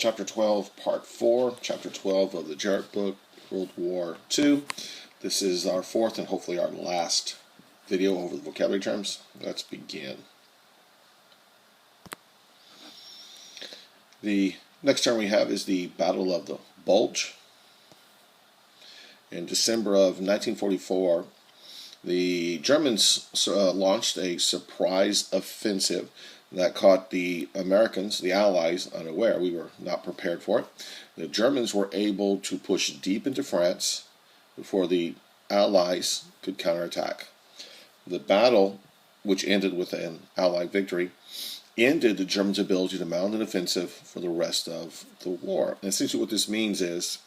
Chapter 12, Part 4, Chapter 12 of the Jarrett book, World War II. This is our fourth and hopefully our last video over the vocabulary terms. Let's begin. The next term we have is the Battle of the Bulge. In December of 1944, the Germans launched a surprise offensive that caught the Americans, the Allies, unaware. We were not prepared for it. The Germans were able to push deep into France before the Allies could counterattack. The battle, which ended with an Allied victory, ended the Germans' ability to mount an offensive for the rest of the war. And essentially what this means is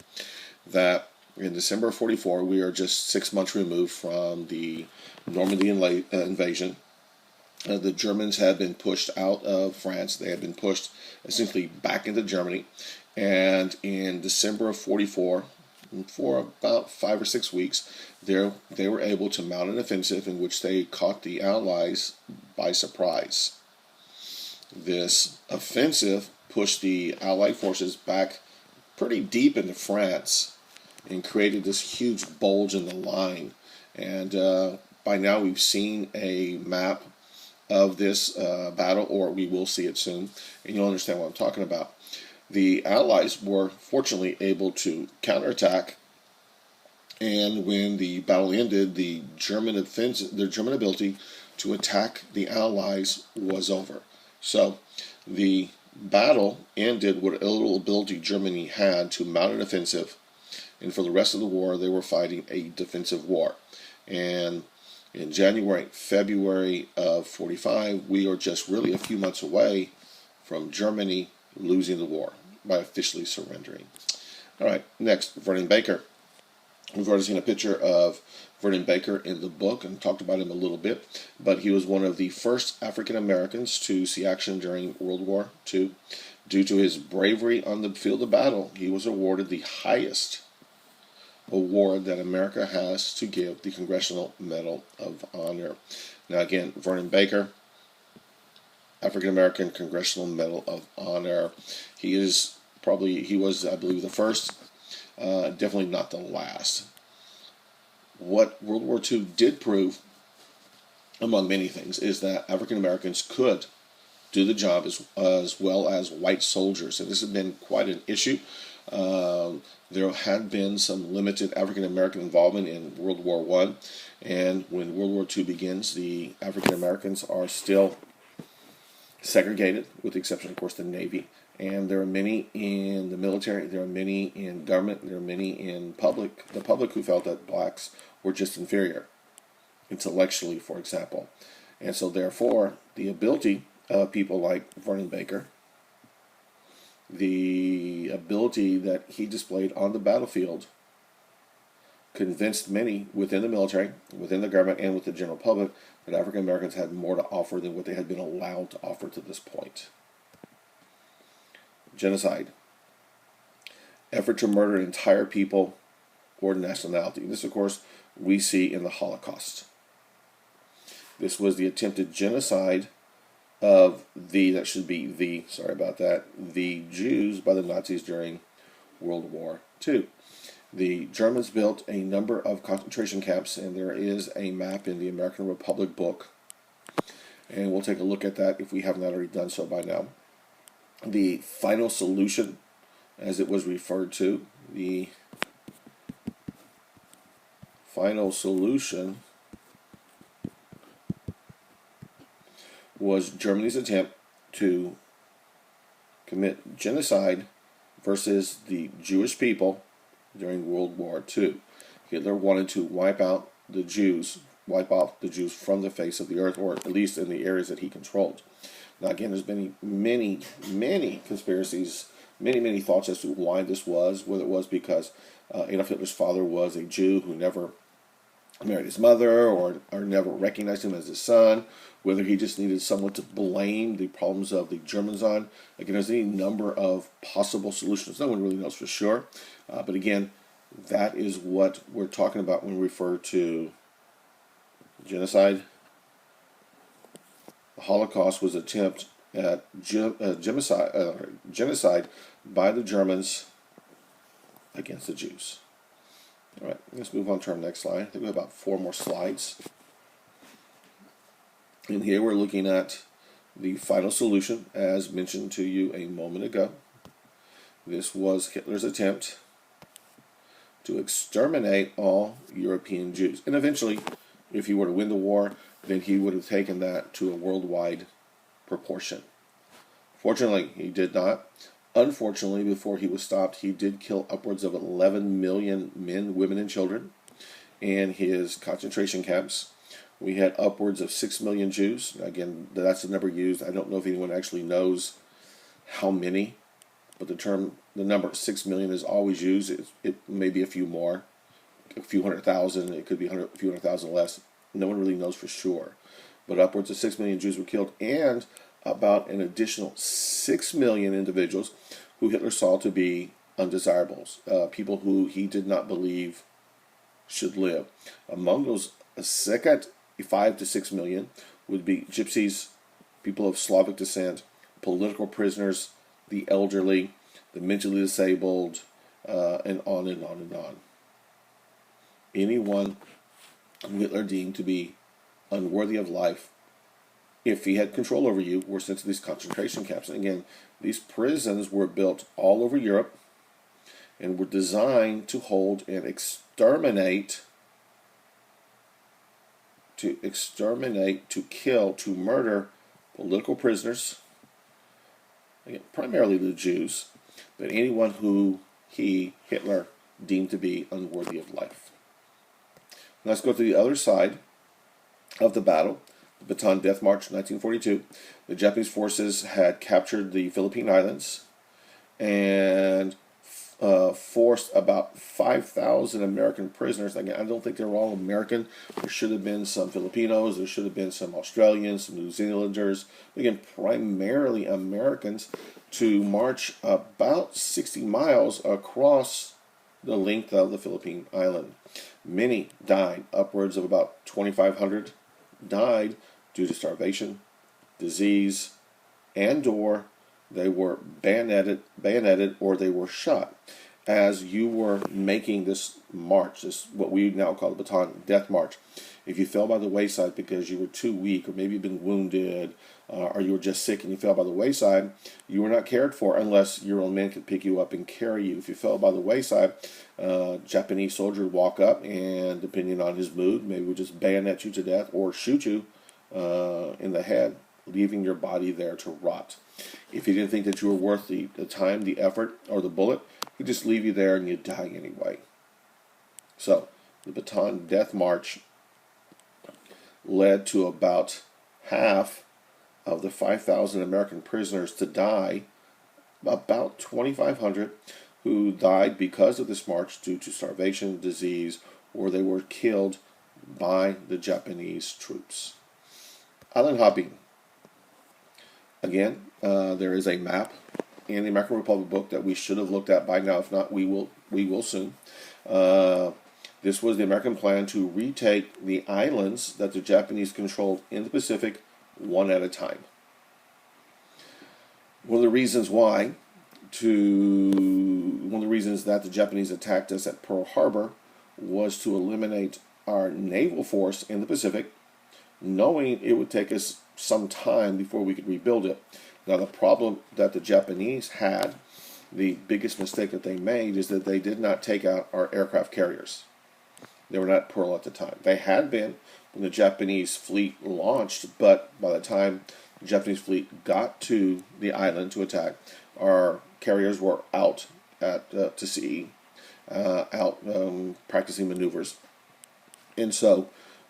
that in December of 44, we are just 6 months removed from the Normandy invasion. The Germans had been pushed out of France. They had been pushed essentially back into Germany. And in December of 44, for about 5 or 6 weeks, they were able to mount an offensive in which they caught the Allies by surprise. This offensive pushed the Allied forces back pretty deep into France and created this huge bulge in the line. And by now we've seen a map of this battle, or we will see it soon, and you'll understand what I'm talking about. The Allies were fortunately able to counterattack, and when the battle ended, the German ability to attack the Allies was over. So the battle ended with a little ability Germany had to mount an offensive, and for the rest of the war they were fighting a defensive war. And in January, February of 45, we are just really a few months away from Germany losing the war by officially surrendering. All right, next, Vernon Baker. We've already seen a picture of Vernon Baker in the book and talked about him a little bit, but he was one of the first African Americans to see action during World War II. Due to his bravery on the field of battle, he was awarded the highest award that America has to give, the Congressional Medal of Honor. Now again, Vernon Baker, African American Congressional Medal of Honor. He was, I believe, the first, definitely not the last. What World War II did prove, among many things, is that African Americans could do the job as well as white soldiers, and this has been quite an issue. There had been some limited African American involvement in World War I, and when World War II begins, the African Americans are still segregated, with the exception, of course, the Navy. And there are many in the military, there are many in government, there are many in the public who felt that blacks were just inferior, intellectually, for example. And so therefore, the ability of people like Vernon Baker, the ability that he displayed on the battlefield, convinced many within the military, within the government, and with the general public that African Americans had more to offer than what they had been allowed to offer to this point. Genocide. Effort to murder an entire people or nationality. This, of course, we see in the Holocaust. This was the attempted genocide of the Jews by the Nazis during World War II. The Germans built a number of concentration camps, and there is a map in the American Republic book, and we'll take a look at that if we have not already done so by now. The final solution, as it was referred to, the final solution was Germany's attempt to commit genocide versus the Jewish people during World War II. Hitler wanted to wipe off the Jews from the face of the earth, or at least in the areas that he controlled. Now again, there's been many conspiracies, many thoughts as to why this was, whether it was because Adolf Hitler's father was a Jew who never married his mother, or never recognized him as his son, whether he just needed someone to blame the problems of the Germans on. Again, there's any number of possible solutions. No one really knows for sure. But again, that is what we're talking about when we refer to genocide. The Holocaust was an attempt at genocide by the Germans against the Jews. All right, let's move on to our next slide. I think we have about 4 more slides. And here we're looking at the final solution, as mentioned to you a moment ago. This was Hitler's attempt to exterminate all European Jews. And eventually, if he were to win the war, then he would have taken that to a worldwide proportion. Fortunately, he did not. Unfortunately, before he was stopped, he did kill upwards of 11 million men, women, and children in his concentration camps. We had upwards of 6 million Jews. Again, that's the number used. I don't know if anyone actually knows how many, but the number 6 million is always used. It may be a few more, a few 100,000. It could be a few 100,000 less. No one really knows for sure. But upwards of 6 million Jews were killed, and about an additional 6 million individuals who Hitler saw to be undesirables, people who he did not believe should live. Among those second 5 to 6 million would be gypsies, people of Slavic descent, political prisoners, the elderly, the mentally disabled, and on and on and on. Anyone who Hitler deemed to be unworthy of life, if he had control over you, were sent to these concentration camps. And again, these prisons were built all over Europe and were designed to hold and exterminate, to kill, to murder political prisoners, again, primarily the Jews, but anyone who Hitler, deemed to be unworthy of life. Let's go to the other side of the battle. The Bataan Death March, 1942. The Japanese forces had captured the Philippine Islands and forced about 5,000 American prisoners. Again, I don't think they were all American. There should have been some Filipinos. There should have been some Australians, some New Zealanders. Again, primarily Americans, to march about 60 miles across the length of the Philippine island. Many died. Upwards of about 2,500 died due to starvation, disease, and/or they were bayoneted, or they were shot. As you were making this march, this what we now call the Bataan Death March, if you fell by the wayside because you were too weak, or maybe you've been wounded, or you were just sick and you fell by the wayside, you were not cared for unless your own men could pick you up and carry you. If you fell by the wayside, Japanese soldier would walk up and, depending on his mood, maybe would just bayonet you to death or shoot you in the head, leaving your body there to rot. If he didn't think that you were worth the time, the effort, or the bullet, he'd just leave you there and you'd die anyway. So, the Bataan Death March led to about half of the 5,000 American prisoners to die, about 2,500 who died because of this march due to starvation, disease, or they were killed by the Japanese troops. Island hopping. Again, there is a map in the American Republic book that we should have looked at by now. If not, we will soon. This was the American plan to retake the islands that the Japanese controlled in the Pacific one at a time. One of the reasons that the Japanese attacked us at Pearl Harbor was to eliminate our naval force in the Pacific, knowing it would take us some time before we could rebuild it. Now, the problem that the Japanese had, the biggest mistake that they made, is that they did not take out our aircraft carriers. They were not at Pearl at the time. They had been when the Japanese fleet launched, but by the time the Japanese fleet got to the island to attack, our carriers were out to sea, practicing maneuvers. And so,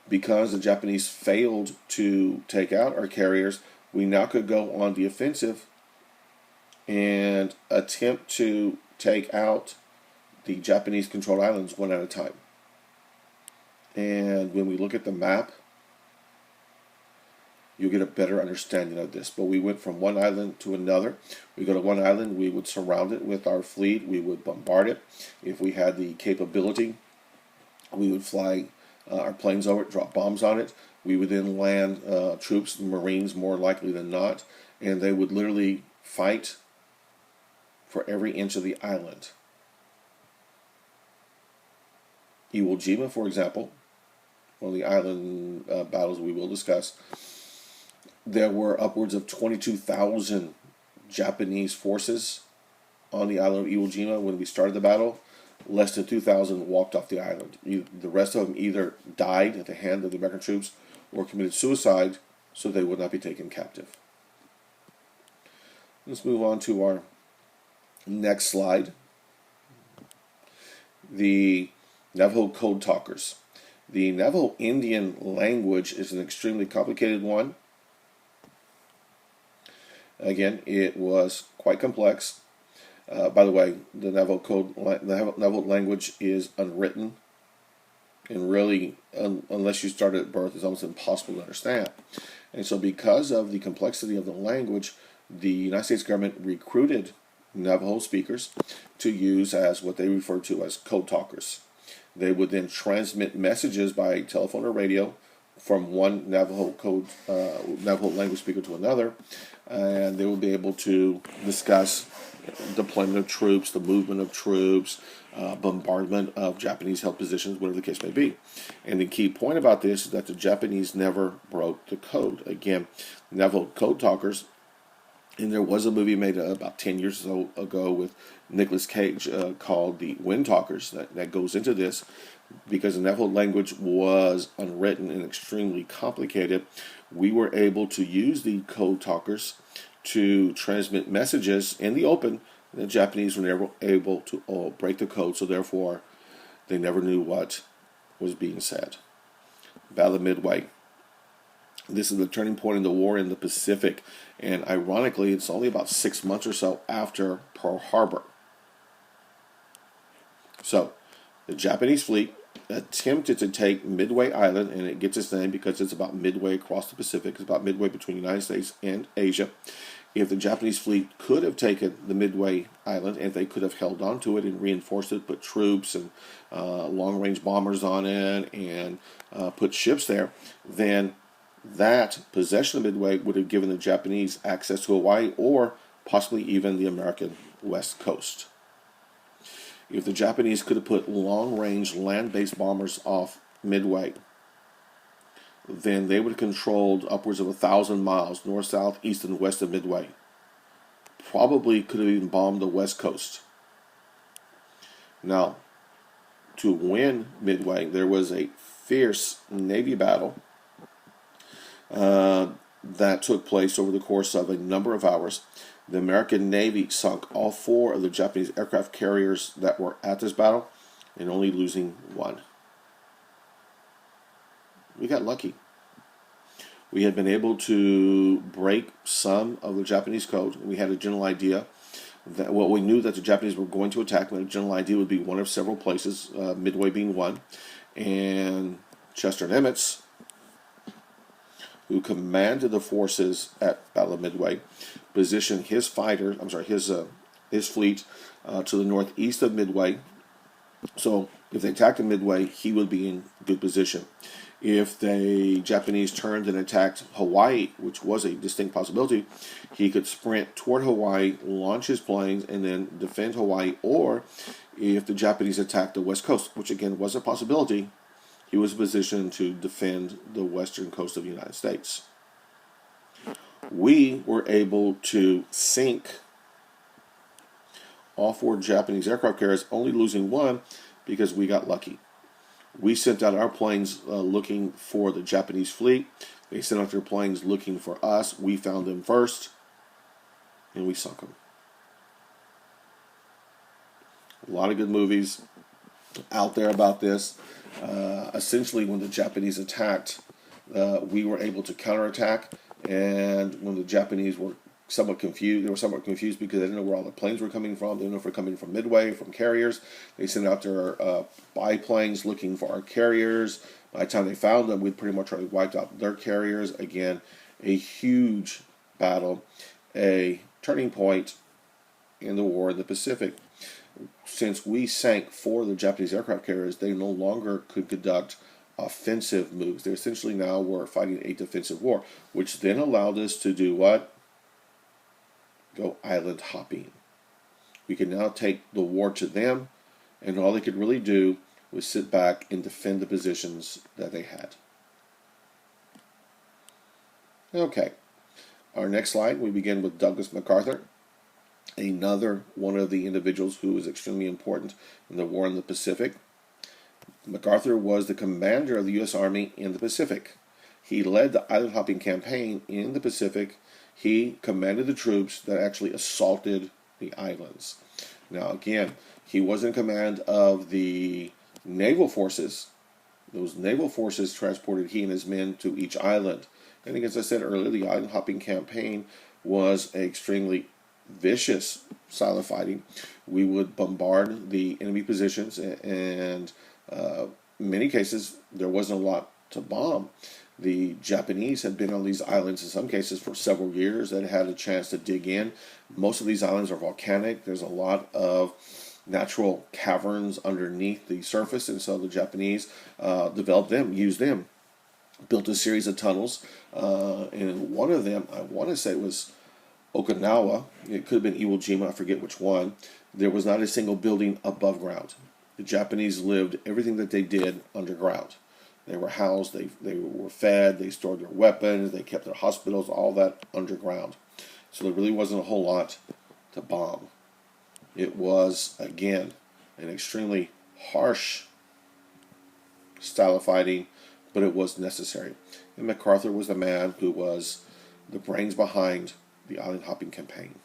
because the Japanese failed to take out our carriers, we now could go on the offensive and attempt to take out the Japanese-controlled islands one at a time. And when we look at the map, you'll get a better understanding of this. But we went from one island to another. We go to one island, we would surround it with our fleet, we would bombard it. If we had the capability, we would fly our planes over it, drop bombs on it. We would then land troops, Marines more likely than not, and they would literally fight for every inch of the island. Iwo Jima, for example, one of the island battles we will discuss, there were upwards of 22,000 Japanese forces on the island of Iwo Jima when we started the battle. Less than 2,000 walked off the island. The rest of them either died at the hand of the American troops or committed suicide so they would not be taken captive. Let's move on to our next slide. The Navajo Code Talkers. The Navajo Indian language is an extremely complicated one. Again, it was quite complex. By the way, the Navajo language is unwritten, and really, unless you start at birth, it's almost impossible to understand. And so, because of the complexity of the language, the United States government recruited Navajo speakers to use as what they refer to as code talkers. They would then transmit messages by telephone or radio from one Navajo language speaker to another, and they would be able to discuss deployment of troops, the movement of troops, bombardment of Japanese-held positions, whatever the case may be. And the key point about this is that the Japanese never broke the code. Again, Navajo code talkers, and there was a movie made about 10 years ago with Nicolas Cage called The Wind Talkers that goes into this, because the Navajo language was unwritten and extremely complicated. We were able to use the code talkers to transmit messages in the open. The Japanese were never able to break the code, so therefore they never knew what was being said. Battle of Midway. This is the turning point in the war in the Pacific, and ironically, it's only about 6 months or so after Pearl Harbor. So, the Japanese fleet attempted to take Midway Island, and it gets its name because it's about midway across the Pacific. It's about midway between the United States and Asia. If the Japanese fleet could have taken the Midway Island, and if they could have held on to it and reinforced it, put troops and long-range bombers on it, and put ships there, then that possession of Midway would have given the Japanese access to Hawaii or possibly even the American West Coast. If the Japanese could have put long-range land-based bombers off Midway, then they would have controlled upwards of 1,000 miles north, south, east, and west of Midway. Probably could have even bombed the West Coast. Now, to win Midway, there was a fierce Navy battle that took place over the course of a number of hours. The American Navy sunk all 4 of the Japanese aircraft carriers that were at this battle, and only losing 1. We got lucky. We had been able to break some of the Japanese code. We had a general idea that, well, we knew that the Japanese were going to attack, but a general idea would be one of several places, Midway being one. And Chester Nimitz, who commanded the forces at Battle of Midway, positioned his fleet to the northeast of Midway. So if they attacked in Midway, he would be in good position. If the Japanese turned and attacked Hawaii, which was a distinct possibility, he could sprint toward Hawaii, launch his planes, and then defend Hawaii. Or if the Japanese attacked the West Coast, which again was a possibility, he was positioned to defend the western coast of the United States. We were able to sink all 4 Japanese aircraft carriers, only losing 1 because we got lucky. We sent out our planes looking for the Japanese fleet. They sent out their planes looking for us. We found them first, and we sunk them. A lot of good movies out there about this. Essentially, when the Japanese attacked, we were able to counterattack, and when the Japanese were somewhat confused, because they didn't know where all the planes were coming from. They didn't know if they're coming from Midway, from carriers. They sent out their biplanes looking for our carriers. By the time they found them, we'd pretty much already wiped out their carriers. Again, a huge battle, a turning point in the war in the Pacific. Since we sank 4 of the Japanese aircraft carriers, they no longer could conduct offensive moves. They essentially now were fighting a defensive war, which then allowed us to do what? go island hopping. We could now take the war to them, and all they could really do was sit back and defend the positions that they had. Okay, our next slide, we begin with Douglas MacArthur, another one of the individuals who was extremely important in the war in the Pacific. MacArthur was the commander of the U.S. Army in the Pacific. He led the island hopping campaign in the Pacific. He commanded the troops that actually assaulted the islands. Now, again, he was in command of the naval forces. Those naval forces transported he and his men to each island. And as I said earlier, the island hopping campaign was an extremely vicious style of fighting. We would bombard the enemy positions, and in many cases, there wasn't a lot to bomb. The Japanese had been on these islands in some cases for several years. They had a chance to dig in. Most of these islands are volcanic. There's a lot of natural caverns underneath the surface, and so the Japanese developed them, used them, built a series of tunnels, and one of them, I want to say it was Okinawa, it could have been Iwo Jima, I forget which one. There was not a single building above ground. The Japanese lived everything that they did underground. They were housed, they were fed, they stored their weapons, they kept their hospitals, all that underground. So there really wasn't a whole lot to bomb. It was, again, an extremely harsh style of fighting, but it was necessary. And MacArthur was the man who was the brains behind the island hopping campaign.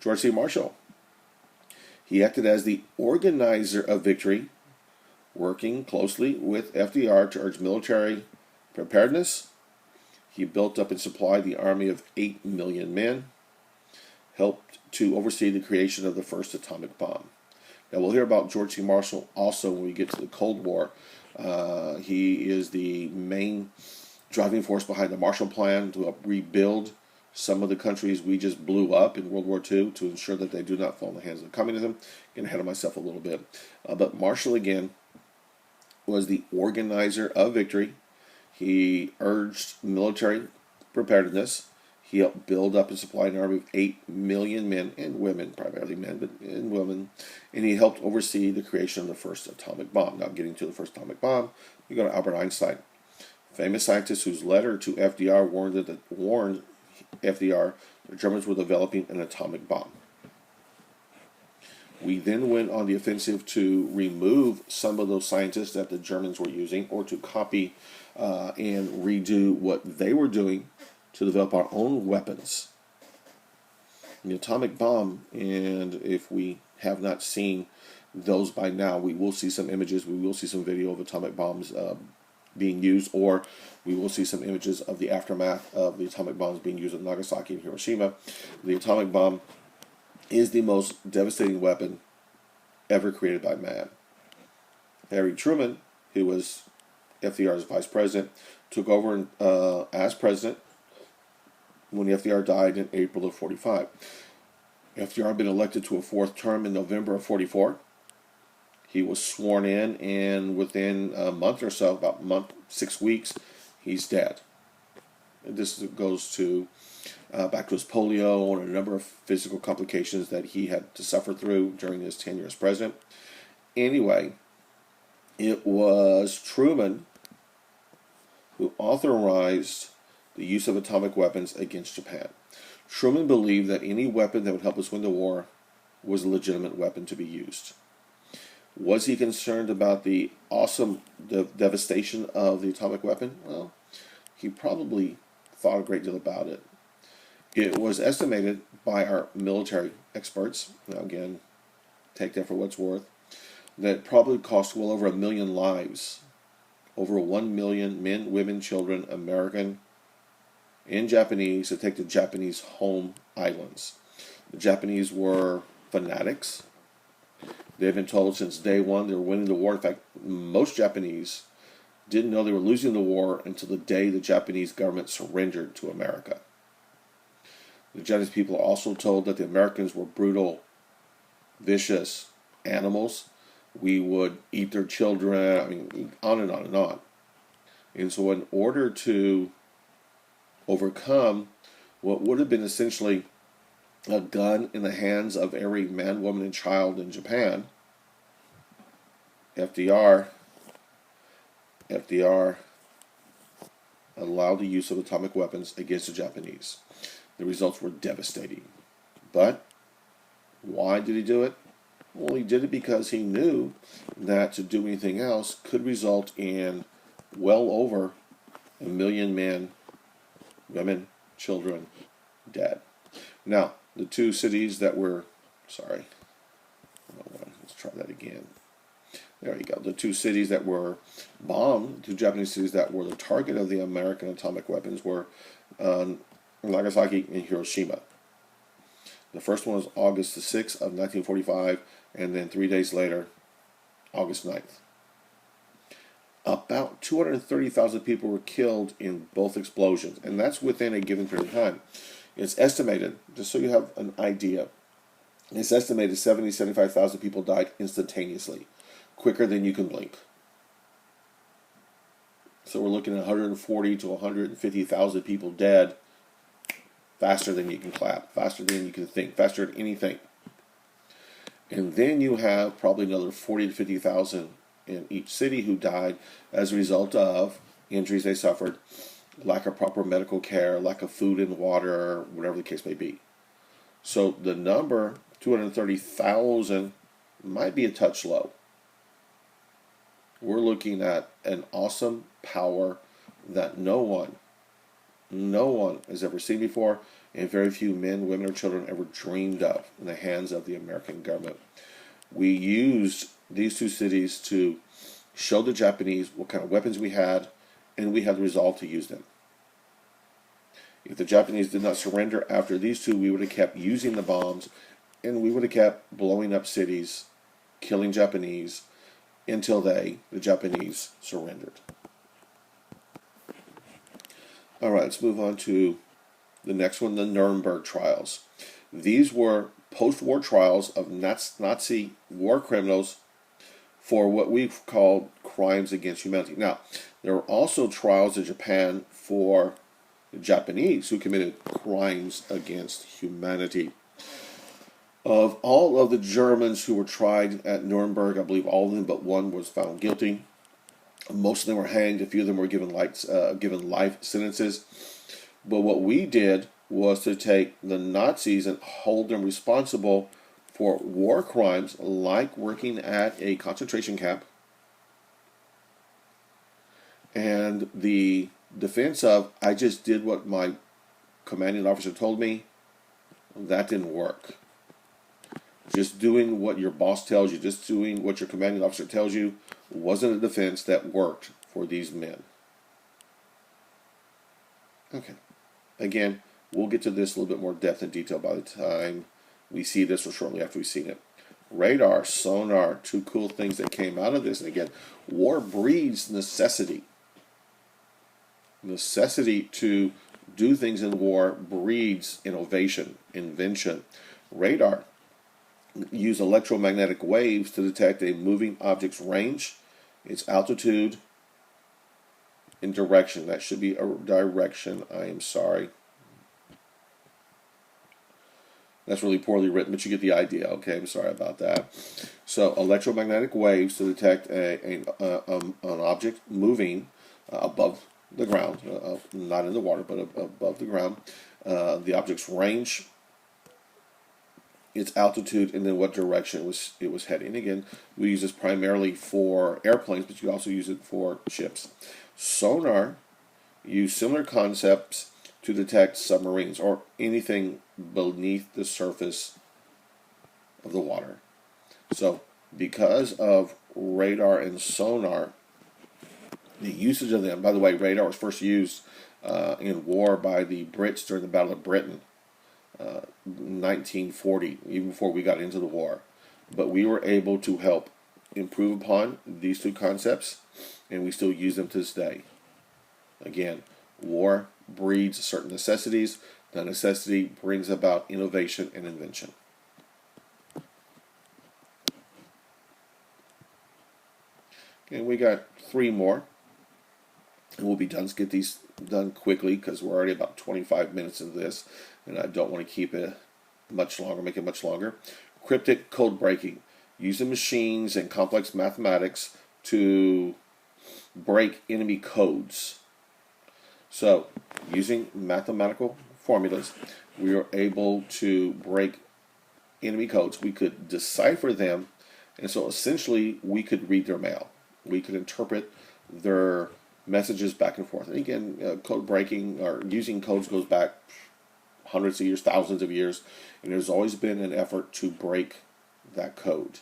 George C. Marshall. He acted as the organizer of victory, working closely with FDR to urge military preparedness. He built up and supplied the army of 8 million men, helped to oversee the creation of the first atomic bomb. Now, we'll hear about George C. Marshall also when we get to the Cold War. He is the main driving force behind the Marshall Plan to rebuild some of the countries we just blew up in World War II to ensure that they do not fall in the hands of communism. Getting ahead of myself a little bit. But Marshall, again, was the organizer of victory. He urged military preparedness. He helped build up and supply an army of 8 million men and women, primarily men, but and women. And he helped oversee the creation of the first atomic bomb. Now, getting to the first atomic bomb, we go to Albert Einstein, famous scientist whose letter to FDR warned FDR the Germans were developing an atomic bomb. We then went on the offensive to remove some of those scientists that the Germans were using, or to copy and redo what they were doing to develop our own weapons. The atomic bomb, and if we have not seen those by now, we will see some images, we will see some video of atomic bombs being used, or we will see some images of the aftermath of the atomic bombs being used in Nagasaki and Hiroshima. The atomic bomb is the most devastating weapon ever created by man. Harry Truman, who was FDR's vice president, took over as president when FDR died in April of 45. FDR had been elected to a fourth term in November of 44. He was sworn in, and within a month or so, about a month, 6 weeks, he's dead. And this goes to back to his polio and a number of physical complications that he had to suffer through during his tenure as president. Anyway, it was Truman who authorized the use of atomic weapons against Japan. Truman believed that any weapon that would help us win the war was a legitimate weapon to be used. Was he concerned about the awesome devastation of the atomic weapon? Well, he probably thought a great deal about it. It was estimated by our military experts, now again, take that for what it's worth, that it probably cost well over 1 million lives, over 1 million men, women, children, American and Japanese, to take the Japanese home islands. The Japanese were fanatics. They've been told since day one they were winning the war. In fact, most Japanese didn't know they were losing the war until the day the Japanese government surrendered to America. The Japanese people are also told that the Americans were brutal, vicious animals. We would eat their children, I mean, on and on and on. And so in order to overcome what would have been essentially a gun in the hands of every man, woman, and child in Japan, FDR allowed the use of atomic weapons against the Japanese. The results were devastating. But why did he do it? Well, he did it because he knew that to do anything else could result in well over 1 million men, women, children dead. Now, the two cities that were, let's try that again. There you go. The two cities that were bombed, two Japanese cities that were the target of the American atomic weapons were Nagasaki and Hiroshima. The first one was August the 6th of 1945, and then 3 days later, August 9th. About 230,000 people were killed in both explosions, and that's within a given period of time. It's estimated, just so you have an idea, it's estimated 75,000 people died instantaneously, quicker than you can blink. So we're looking at 140 to 150,000 people dead faster than you can clap, faster than you can think, faster than anything. And then you have probably another 40 to 50,000 in each city who died as a result of injuries they suffered, lack of proper medical care, lack of food and water, whatever the case may be. So the number, 230,000, might be a touch low. We're looking at an awesome power that no one has ever seen before, and very few men, women, or children ever dreamed of in the hands of the American government. We used these two cities to show the Japanese what kind of weapons we had, and we had the resolve to use them. If the Japanese did not surrender after these two, we would have kept using the bombs, and we would have kept blowing up cities, killing Japanese, until the Japanese surrendered. All right, let's move on to the next one, the Nuremberg trials. These were post-war trials of Nazi war criminals for what we've called crimes against humanity. Now, there were also trials in Japan for the Japanese who committed crimes against humanity. Of all of the Germans who were tried at Nuremberg, I believe all of them but one was found guilty. Most of them were hanged. A few of them were given life sentences. But what we did was to take the Nazis and hold them responsible for war crimes like working at a concentration camp, and the defense of, I just did what my commanding officer told me. That didn't work. Just doing what your boss tells you, just doing what your commanding officer tells you, wasn't a defense that worked for these men. Okay. Again, we'll get to this a little bit more depth and detail by the time we see this, or shortly after we've seen it. Radar, sonar, two cool things that came out of this. And again, war breeds necessity. Necessity to do things in war breeds innovation, invention. Radar use electromagnetic waves to detect a moving object's range, its altitude, and direction. That should be a direction. I am sorry. That's really poorly written, but you get the idea. Okay, I'm sorry about that. So electromagnetic waves to detect an object moving above the ground, not in the water, but above the ground. The object's range, its altitude, and then what direction it was heading. Again, we use this primarily for airplanes, but you also use it for ships. Sonar use similar concepts to detect submarines or anything beneath the surface of the water. So because of radar and sonar, the usage of them, by the way, radar was first used in war by the Brits during the Battle of Britain, 1940, even before we got into the war. But we were able to help improve upon these two concepts, and we still use them to this day. Again, war breeds certain necessities. That necessity brings about innovation and invention. And we got three more, and we'll be done. Let's get these done quickly because we're already about 25 minutes into this, and I don't want to keep it much longer, make it much longer. Cryptic code breaking, using machines and complex mathematics to break enemy codes. So, using mathematical formulas, we are able to break enemy codes. We could decipher them, and so essentially we could read their mail. We could interpret their messages back and forth. And again, code breaking or using codes goes back hundreds of years, thousands of years, and there's always been an effort to break that code.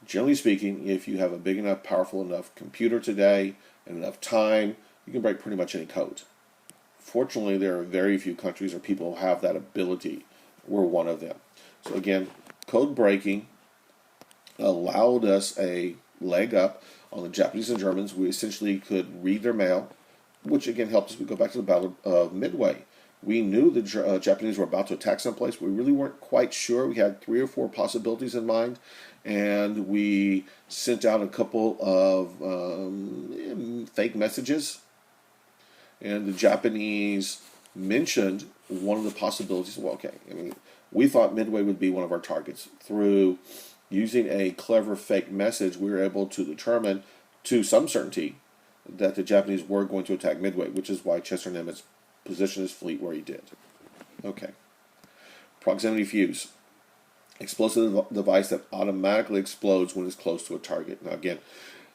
Generally speaking, if you have a big enough, powerful enough computer today and enough time, you can break pretty much any code. Fortunately, there are very few countries or people who have that ability. We're one of them. So again, code breaking allowed us a leg up on the Japanese and Germans. We essentially could read their mail, which again helped us. We go back to the Battle of Midway. We knew the Japanese were about to attack someplace. We really weren't quite sure. We had 3 or 4 possibilities in mind, and we sent out a couple of fake messages. And the Japanese mentioned one of the possibilities. Well, okay, I mean, we thought Midway would be one of our targets. Through using a clever fake message, we were able to determine to some certainty that the Japanese were going to attack Midway, which is why Chester Nimitz positioned his fleet where he did. Okay. Proximity fuse. Explosive device that automatically explodes when it's close to a target. Now again,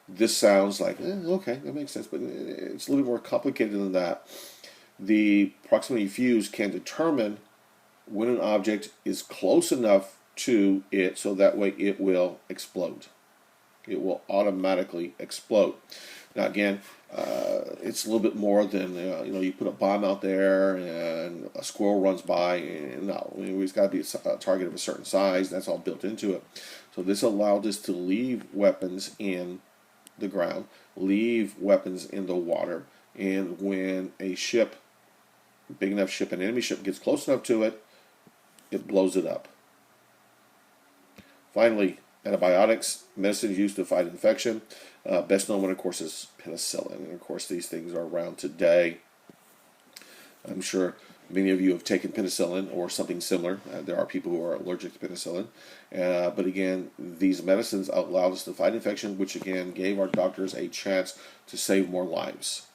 this sounds like, okay, that makes sense, but it's a little bit more complicated than that. The proximity fuse can determine when an object is close enough to it so that way it will explode. It will automatically explode. Now again, it's a little bit more than, you put a bomb out there and a squirrel runs by. And no, it's got to be a target of a certain size. That's all built into it. So this allowed us to leave weapons in the ground, leave weapons in the water, and when a ship, big enough ship, an enemy ship gets close enough to it, it blows it up. Finally, antibiotics, medicines used to fight infection. Best known one, of course, is penicillin. And of course, these things are around today. I'm sure many of you have taken penicillin or something similar. There are people who are allergic to penicillin. But again, these medicines allowed us to fight infection, which again gave our doctors a chance to save more lives.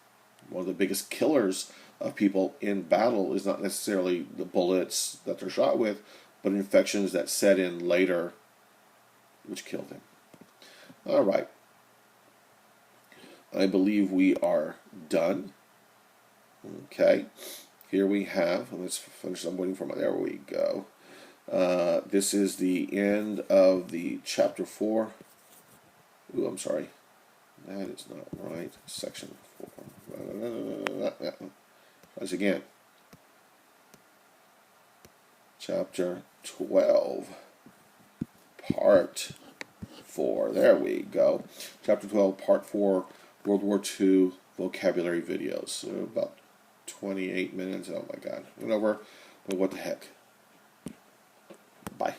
One of the biggest killers of people in battle is not necessarily the bullets that they're shot with, but infections that set in later, which killed them. All right. I believe we are done. Okay. Here we have, let's finish, I'm waiting for my, there we go. This is the end of the chapter 4. Ooh, I'm sorry. That is not right. Section 4. Once again. Chapter 12. Part 4. There we go. Chapter 12, Part 4, World War II vocabulary videos. So about 28 minutes. Oh my God. Went over, but what the heck. Bye.